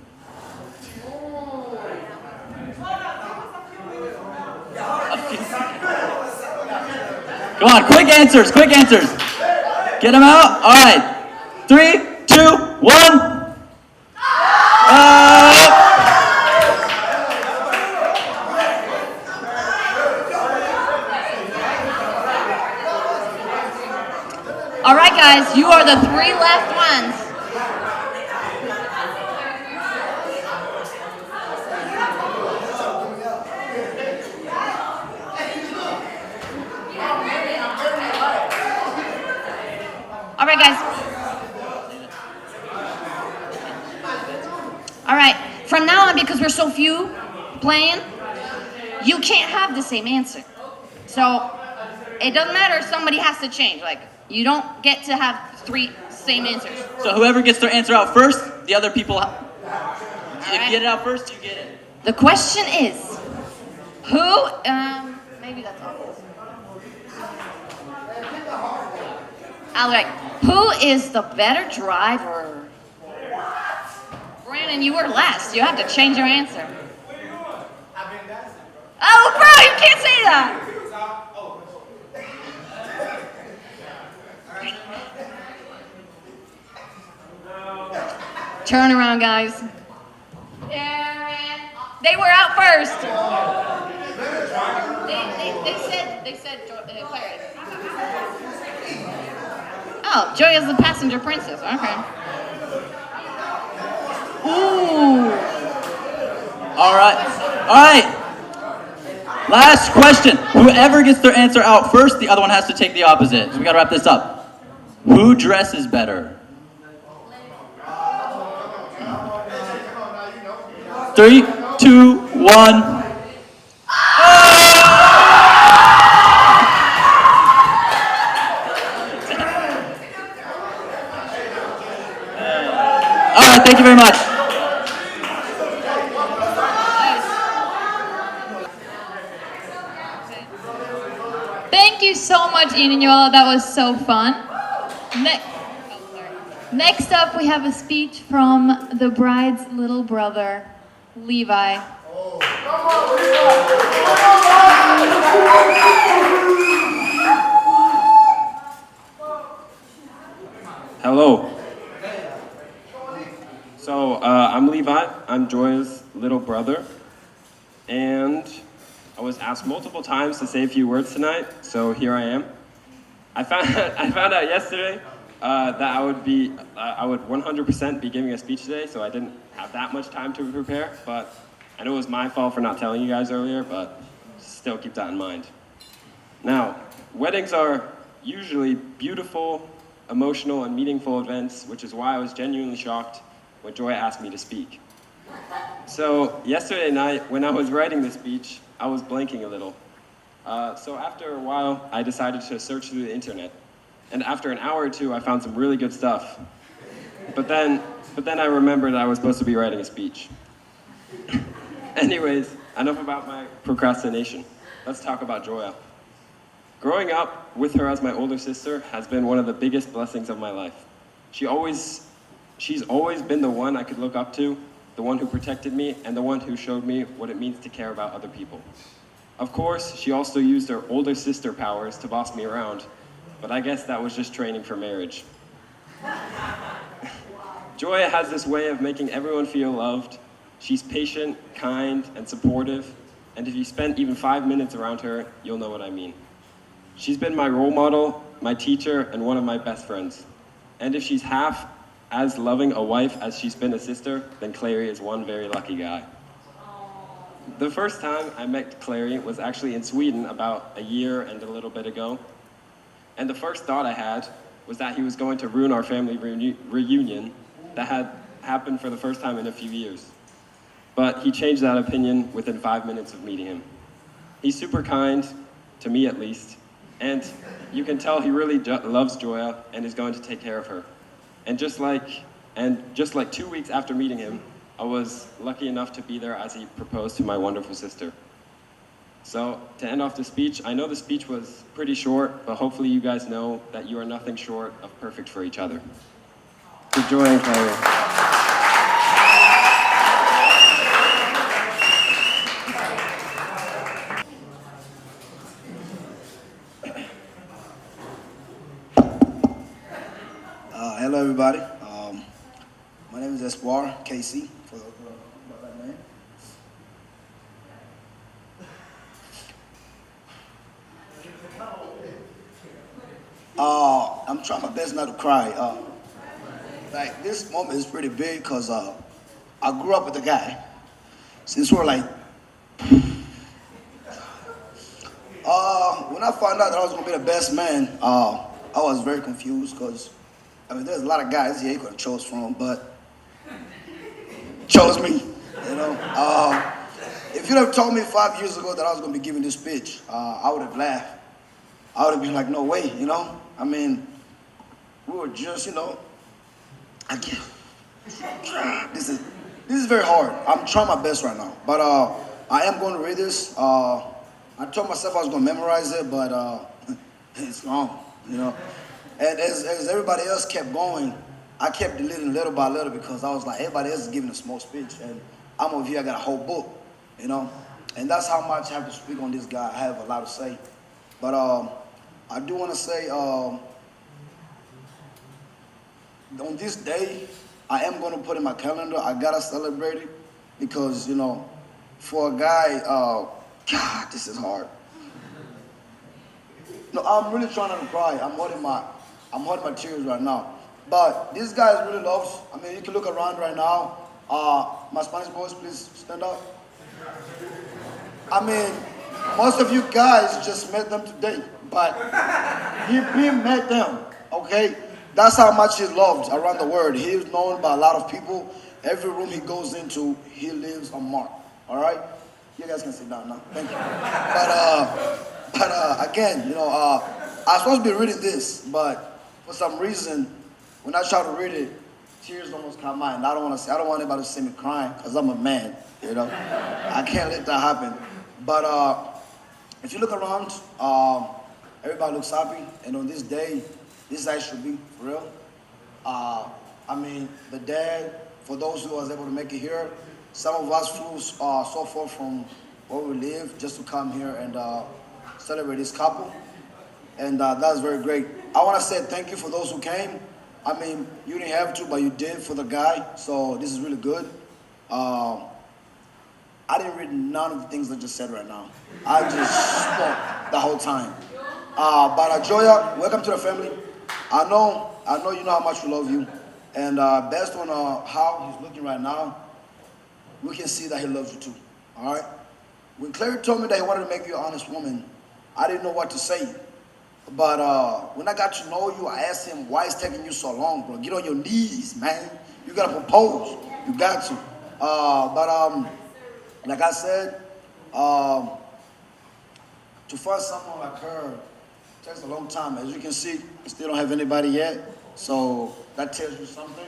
Come on, quick answers, quick answers. Get them out. All right. 3, 2, 1. All right, guys, you are the 3 left ones. All right, guys. All right, from now on, because we're so few playing, you can't have the same answer. So it doesn't matter if somebody has to change. Like, you don't get to have 3 same answers. So whoever gets their answer out first, the other people, if you get it out first, you get it. The question is, who, maybe that's obvious. All right, who is the better driver? Brandon, you were last. You have to change your answer. Oh, bro, you can't say that. Turn around, guys. They were out first. They said Clairy. Oh, Joya's the passenger princess. Okay. Ooh. All right. Last question. Whoever gets their answer out first, the other one has to take the opposite. So we got to wrap this up. Who dresses better? 3, 2, 1. All right, thank you very much. Thank you so much, Ian and Yola. That was so fun. Next up, we have a speech from the bride's little brother, Levi. Hello. So I'm Levi. I'm Joya's little brother, and I was asked multiple times to say a few words tonight. So here I am. I found out yesterday that I would 100% be giving a speech today, so I didn't have that much time to prepare. But I know it was my fault for not telling you guys earlier, but still keep that in mind. Now, weddings are usually beautiful, emotional, and meaningful events, which is why I was genuinely shocked when Joya asked me to speak. So yesterday night, when I was writing the speech, I was blanking a little. So after a while, I decided to search through the internet. And after an hour or 2, I found some really good stuff. But then I remembered I was supposed to be writing a speech. Anyways, enough about my procrastination. Let's talk about Joya. Growing up with her as my older sister has been one of the biggest blessings of my life. She's always been the one I could look up to, the one who protected me, and the one who showed me what it means to care about other people. Of course, she also used her older sister powers to boss me around, but I guess that was just training for marriage. Joya has this way of making everyone feel loved. She's patient, kind, and supportive, and if you spend even 5 minutes around her, you'll know what I mean. She's been my role model, my teacher, and one of my best friends. And if she's half as loving a wife as she's been a sister, then Clairy is one very lucky guy. The first time I met Clairy was actually in Sweden about a year and a little bit ago. And the first thought I had was that he was going to ruin our family reunion that had happened for the first time in a few years. but he changed that opinion within 5 minutes of meeting him. He's super kind, to me at least, and you can tell he really loves Joya and is going to take care of her. And just like 2 weeks after meeting him, I was lucky enough to be there as he proposed to my wonderful sister. So to end off the speech, I know the speech was pretty short, but hopefully you guys know that you are nothing short of perfect for each other. Good Joya and Clairy. Hello, everybody. My name is Espoir KC, for those who don't know that name. I'm trying my best not to cry. Like, this moment is pretty big because I grew up with a guy since we were like, when I found out that I was going to be the best man, I was very confused because, I mean, there's a lot of guys here you could have chose from, but chose me, you know. If you'd have told me 5 years ago that I was going to be giving this speech, I would have laughed. I would have been like, no way, you know. I mean, we were just, you know, this is very hard. I'm trying my best right now, but I am going to read this. I told myself I was going to memorize it, but it's long, you know. And as everybody else kept going, I kept deleting little by little because I was like, everybody else is giving a small speech, and I'm over here, I got a whole book, you know. And that's how much I have to speak on this guy. I have a lot to say. But I do want to say, on this day, I am going to put in my calendar, I got to celebrate it because, you know, for a guy, God, this is hard. No, I'm really trying not to cry. I'm holding my tears right now. But this guy really loves, I mean, you can look around right now. My Spanish boys, please stand up. I mean, most of you guys just met them today, but he met them, okay? That's how much he's loved around the world. He is known by a lot of people. Every room he goes into, he leaves a mark, all right? You guys can sit down now, thank you. But again, you know, I was supposed to be reading this, but for some reason, when I try to read it, tears almost come out, and I don't want anybody to see me crying, because I'm a man, you know? I can't let that happen. But if you look around, everybody looks happy, and on this day, this day should be for real. I mean, the dad, for those who was able to make it here, some of us flew so far from where we live just to come here and celebrate this couple, and that's very great. I want to say thank you for those who came. I mean, you didn't have to, but you did for the guy, so this is really good. I didn't read none of the things I just said right now. I just spoke the whole time. But Joya, welcome to the family. I know you know how much we love you. And based on how he's looking right now, we can see that he loves you too, all right? When Clairy told me that he wanted to make you an honest woman, I didn't know what to say. But when I got to know you, I asked him, why it's taking you so long, bro? Get on your knees, man. You gotta propose. You got to. But like I said, to find someone like her takes a long time. As you can see, I still don't have anybody yet. So that tells you something.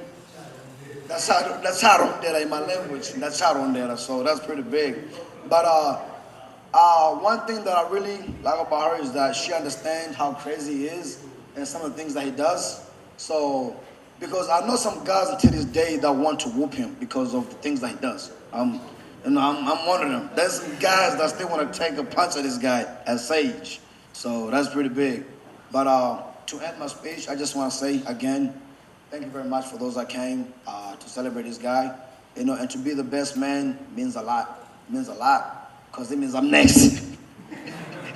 That's charondera in my language. That's charondera. So that's pretty big. But one thing that I really like about her is that she understands how crazy he is and some of the things that he does. So, because I know some guys until this day that want to whoop him because of the things that he does. I'm one of them. There's some guys that still want to take a punch at this guy at Sage. So that's pretty big. But to end my speech, I just want to say again, thank you very much for those that came to celebrate this guy. You know, and to be the best man means a lot. It means a lot, because it means I'm next.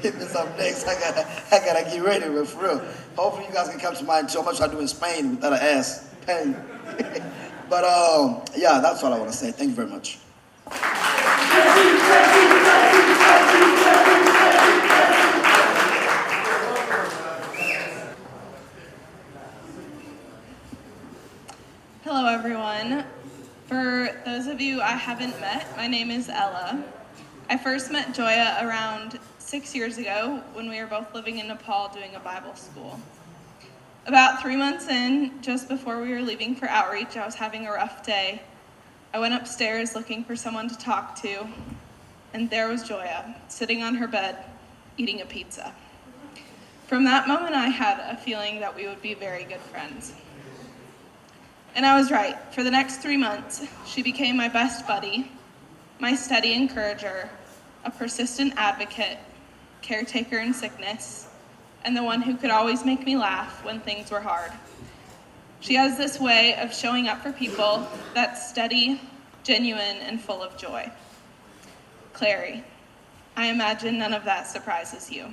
It means I'm next. I gotta get ready, but for real. Hopefully you guys can come to mind too. How much I do in Spain without an ass. Pain. But yeah, that's all I want to say. Thank you very much. Hello, everyone. For those of of you I haven't met, my name is Ella. I first met Joya around 6 years ago when we were both living in Nepal doing a Bible school. About 3 months in, just before we were leaving for outreach, I was having a rough day. I went upstairs looking for someone to talk to, and there was Joya, sitting on her bed, eating a pizza. From that moment, I had a feeling that we would be very good friends. And I was right. For the next 3 months, she became my best buddy, my steady encourager, a persistent advocate, caretaker in sickness, and the one who could always make me laugh when things were hard. She has this way of showing up for people that's steady, genuine, and full of joy. Clairy, I imagine none of that surprises you.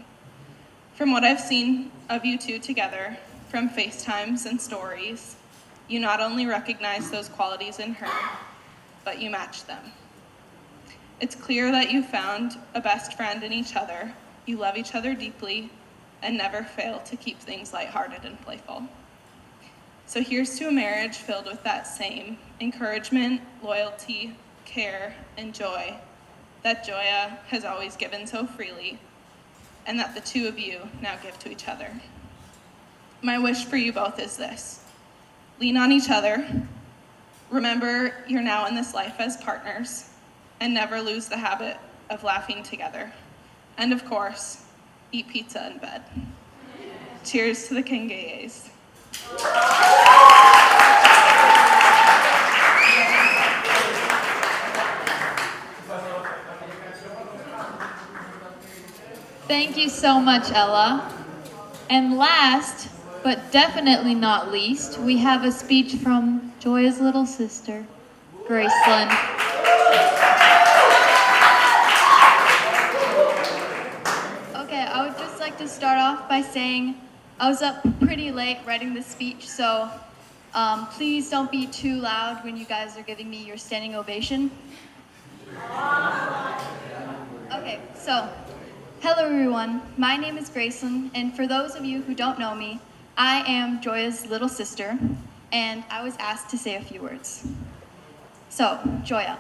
From what I've seen of you two together, from FaceTimes and stories, you not only recognize those qualities in her, but you match them. It's clear that you found a best friend in each other, you love each other deeply, and never fail to keep things lighthearted and playful. So here's to a marriage filled with that same encouragement, loyalty, care, and joy that Joya has always given so freely, and that the two of you now give to each other. My wish for you both is this: lean on each other, remember you're now in this life as partners, and never lose the habit of laughing together. And of course, eat pizza in bed. Cheers to the Kengayes. Thank you so much, Ella. And last, but definitely not least, we have a speech from Joya's little sister, Gracelyn. Okay, I would just like to start off by saying I was up pretty late writing this speech, so please don't be too loud when you guys are giving me your standing ovation. Okay, so hello everyone, my name is Gracelyn, and for those of you who don't know me, I am Joya's little sister, and I was asked to say a few words. So, Joya,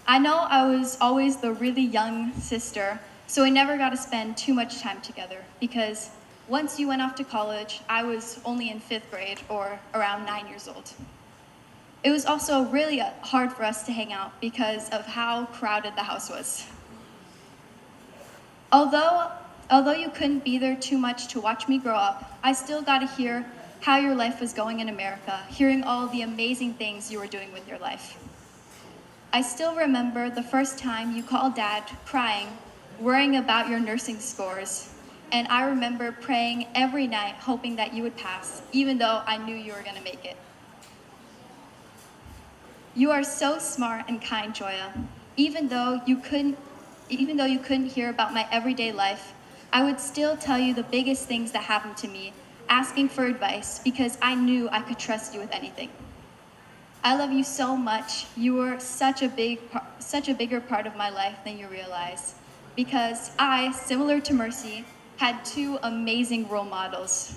I know I was always the really young sister, so we never got to spend too much time together, because once you went off to college, I was only in 5th grade, or around 9 years old. It was also really hard for us to hang out because of how crowded the house was. Although you couldn't be there too much to watch me grow up, I still got to hear how your life was going in America, hearing all the amazing things you were doing with your life. I still remember the first time you called Dad crying, worrying about your nursing scores, and I remember praying every night hoping that you would pass, even though I knew you were going to make it. You are so smart and kind, Joya. Even though you couldn't hear about my everyday life, I would still tell you the biggest things that happened to me, asking for advice because I knew I could trust you with anything. I love you so much. You were such a bigger part of my life than you realize, because I, similar to Mercy, had 2 amazing role models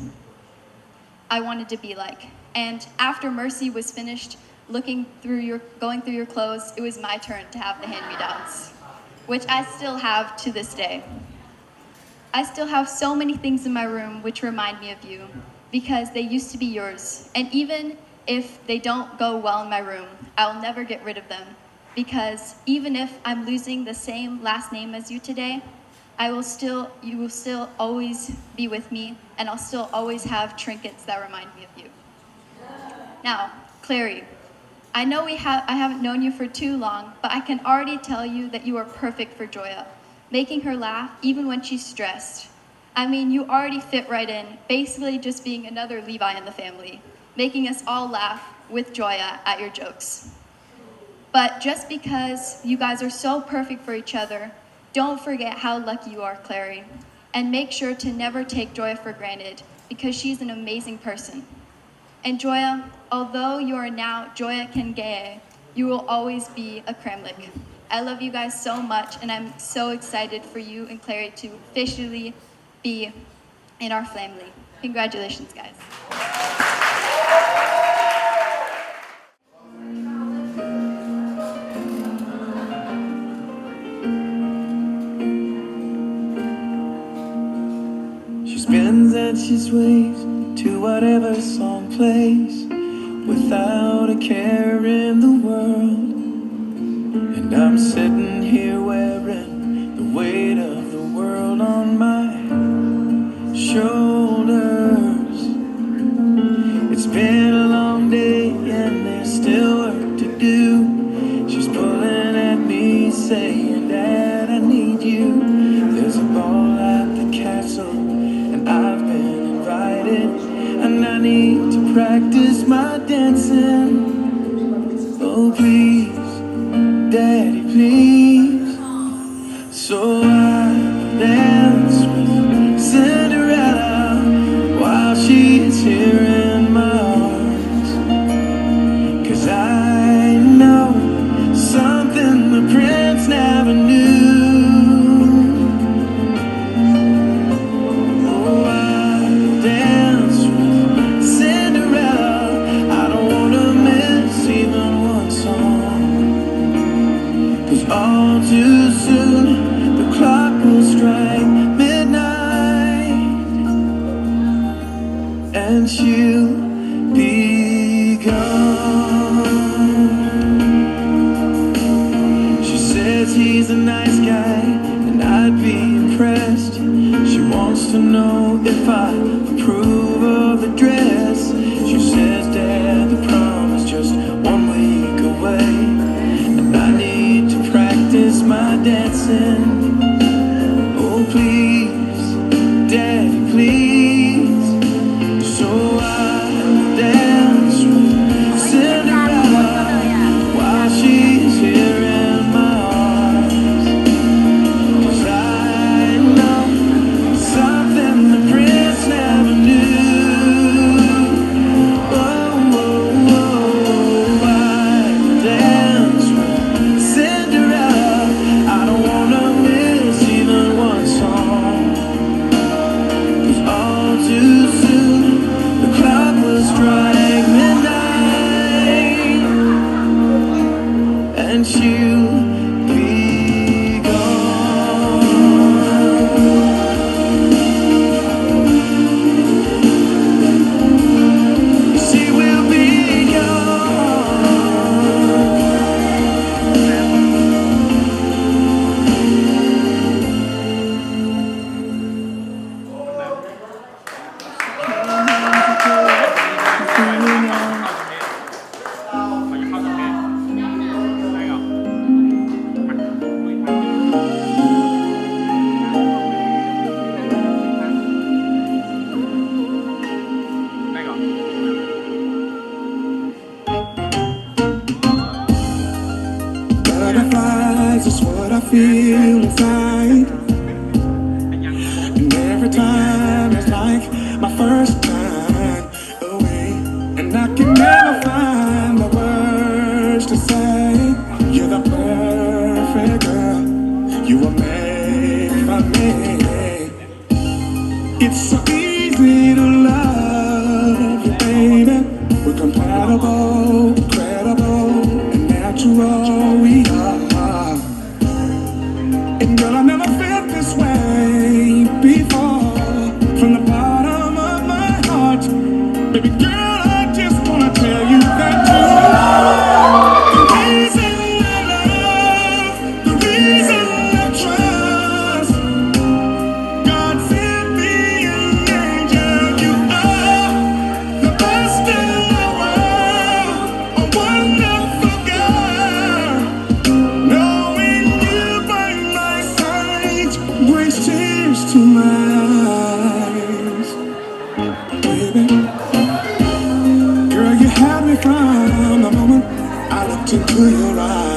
I wanted to be like. And after Mercy was finished going through your clothes, it was my turn to have the hand-me-downs, which I still have to this day. I still have so many things in my room which remind me of you, because they used to be yours. And even if they don't go well in my room, I'll never get rid of them, because even if I'm losing the same last name as you today, you will still always be with me, and I'll still always have trinkets that remind me of you. Now, Clairy, I know I haven't known you for too long, but I can already tell you that you are perfect for Joya, making her laugh even when she's stressed. I mean, you already fit right in, basically just being another Levi in the family, making us all laugh with Joya at your jokes. But just because you guys are so perfect for each other, don't forget how lucky you are, Clairy, and make sure to never take Joya for granted, because she's an amazing person. And Joya, although you are now Joya Kengay, you will always be a Kremlik. I love you guys so much, and I'm so excited for you and Clairy to officially be in our family. Congratulations, guys. She spins and she sways to whatever song plays, without a care in the world. And I'm sitting here wearing the weight of the world on my shoulders. It's been a long day and there's still work to do. She's pulling at me saying, Dad, I need you. There's a ball at the castle and I've been invited, and I need to practice my dancing. Oh please, Daddy, please. So I dance with Cinderella while she's here in my arms. 'Cause I know something the prince never knew. Oh, I dance with Cinderella. I don't wanna miss even one song. 'Cause all too soon the clock will strike midnight, and she'll be gone. She says he's a nice guy and I'd be impressed. She wants to know if I approve of the dress. She says, Dad, the prom is just 1 week away, and I need to practice my dancing. Oh please, Daddy, please. So I dance with Cinderella while she's here in my arms. 'Cause I know something the prince never knew. Oh, oh, oh, I dance with Cinderella. I don't wanna miss even one song. 'Cause all too soon the clock will strike midnight, and she'll be gone. She will be butterflies is what I feel inside. And every time it's like my first time away, and I can never find the words to say. You're the perfect girl, you were made for me. It's so easy to love you, baby. We're compatible, credible, and natural we are. And girl, I never felt this way before. From the bottom of my heart, baby girl, I just wanna tell you that you are the reason I love, the reason I trust. God sent me an angel. You are the best in the world, a wonderful girl. Knowing you by my side brings tears to my eyes. Baby, girl, you had me from the moment I looked into your eyes.